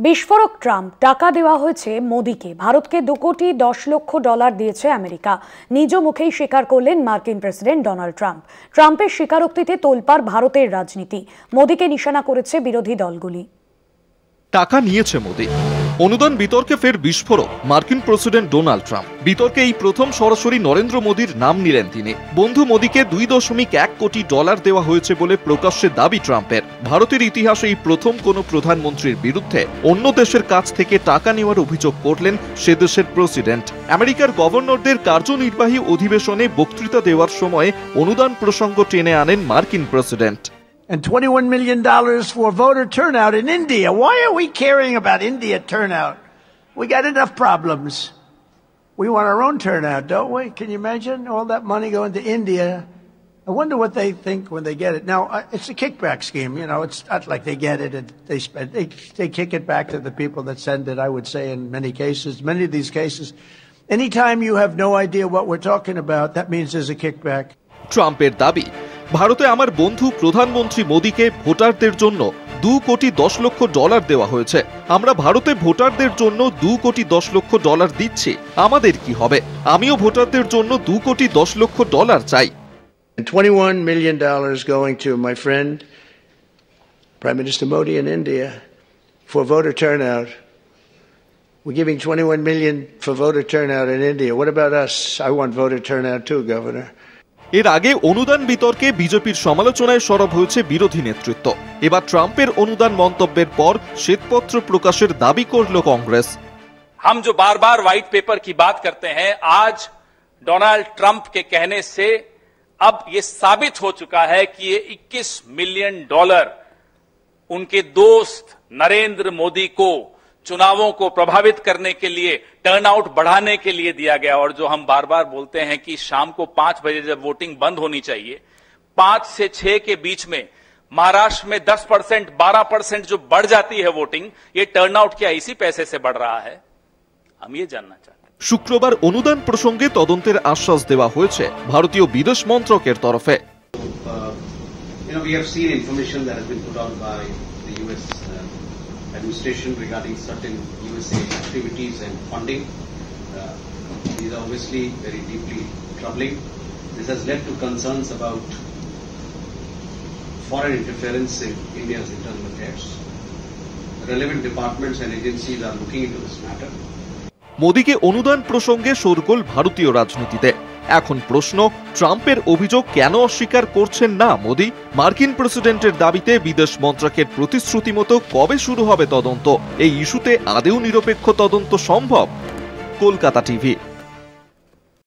বিস্ফোরক ট্রাম্প টাকা দেওয়া হয়েছে মোদিকে। ভারতকে 2 কোটি 10 লক্ষ ডলার দিয়েছে আমেরিকা। নিজ মুখেই স্বীকার করলেন মার্কিন প্রেসিডেন্ট ডোনাল্ড ট্রাম্প। ট্রাম্পের স্বীকারোক্তিতে তোলপাড় ভারতের রাজনীতি। মোদিকে নিশানা করেছে বিরোধী দলগুলি। টাকা নিয়েছে মোদি, অনুদান বিতর্কে ফের বিস্ফোরক মার্কিন প্রেসিডেন্ট ডোনাল্ড ট্রাম্প। বিতর্কে এই প্রথম সরাসরি নরেন্দ্র মোদির নাম নিলেন তিনি। বন্ধু মোদিকে 2.1 কোটি ডলার দেওয়া হয়েছে বলে প্রকাশ্যে দাবি ট্রাম্পের। ভারতের ইতিহাসে এই প্রথম কোনো প্রধানমন্ত্রীর বিরুদ্ধে অন্য দেশের কাছ থেকে টাকা নেওয়ার অভিযোগ করলেন সে দেশের প্রেসিডেন্ট। আমেরিকার গভর্নরদের কার্যনির্বাহী অধিবেশনে বক্তৃতা দেওয়ার সময় অনুদান প্রসঙ্গ টেনে আনেন মার্কিন president. And $21 million for voter turnout in India. Why are we caring about India turnout? We got enough problems. We want our own turnout, don't we? Can you imagine all that money going to India? I wonder what they think when they get it. Now, it's a kickback scheme. You know, it's not like they get it and they spend. They kick it back to the people that send it, I would say, in many cases. Many of these cases, anytime you have no idea what we're talking about, that means there's a kickback. ট্রাম্পের দাবি, ভারতে আমার বন্ধু প্রধানমন্ত্রী মোদিকে ভোটারদের জন্য 2 কোটি 10 লক্ষ ডলার দেওয়া হয়েছে। আমরা ভারতে ভোটারদের জন্য 2 কোটি 10 লক্ষ ডলার দিচ্ছি। আমাদের কি হবে? আমিও ভোটারদের জন্য 2 কোটি 10 লক্ষ ডলার চাই। $21 million going to my friend Prime Minister Modi in India for voter turnout. We're giving $21 million for voter turnout in India. What about us? I want voter turnout too, Governor. এর আগে অনুদান বিতর্কে বিজেপির সমালোচনায় সরব হয়েছে বিরোধী নেতৃত্ব। এবার ট্রাম্পের অনুদান মন্তব্যের পর শ্বেতপত্র প্রকাশের দাবি করল কংগ্রেস। हम जो बार बार व्हाइट पेपर की बात करते हैं, आज डोनाल्ड ट्रंप के कहने से अब ये साबित हो चुका है कि ये $21 मिलियन उनके दोस्त नरेंद्र मोदी को चुनावों को प्रभावित करने के लिए, टर्नआउट बढ़ाने के लिए दिया गया। और जो हम बार बार बोलते हैं कि शाम को 5 बजे जब वोटिंग बंद होनी चाहिए, 5 से 6 के बीच में महाराष्ट्र में 10%, 12% जो बढ़ जाती है वोटिंग, ये टर्नआउट क्या इसी पैसे से बढ़ रहा है? हम ये जानना चाहते हैं। শুক্রবার অনুদান প্রসঙ্গে তদন্তের আশ্বাস দেওয়া হয়েছে ভারতীয় বিদেশ মন্ত্রকের তরফে। We have seen information that has been put out by the US administration regarding certain USA activities and funding. These are obviously very deeply troubling. This has led to concerns about foreign interference in India's internal affairs. Relevant departments and agencies are looking into this matter. মোদিকে অনুদান প্রসঙ্গে শোরগোল ভারতীয় রাজনীতিতে। এখন প্রশ্ন, ট্রাম্পের অভিযোগ কেন অস্বীকার করছেন না মোদি? মার্কিন প্রেসিডেন্টের দাবিতে বিদেশ মন্ত্রকের প্রতিশ্রুতি মতো কবে শুরু হবে তদন্ত? এই ইস্যুতে আদৌ নিরপেক্ষ তদন্ত সম্ভব? কলকাতা টিভি।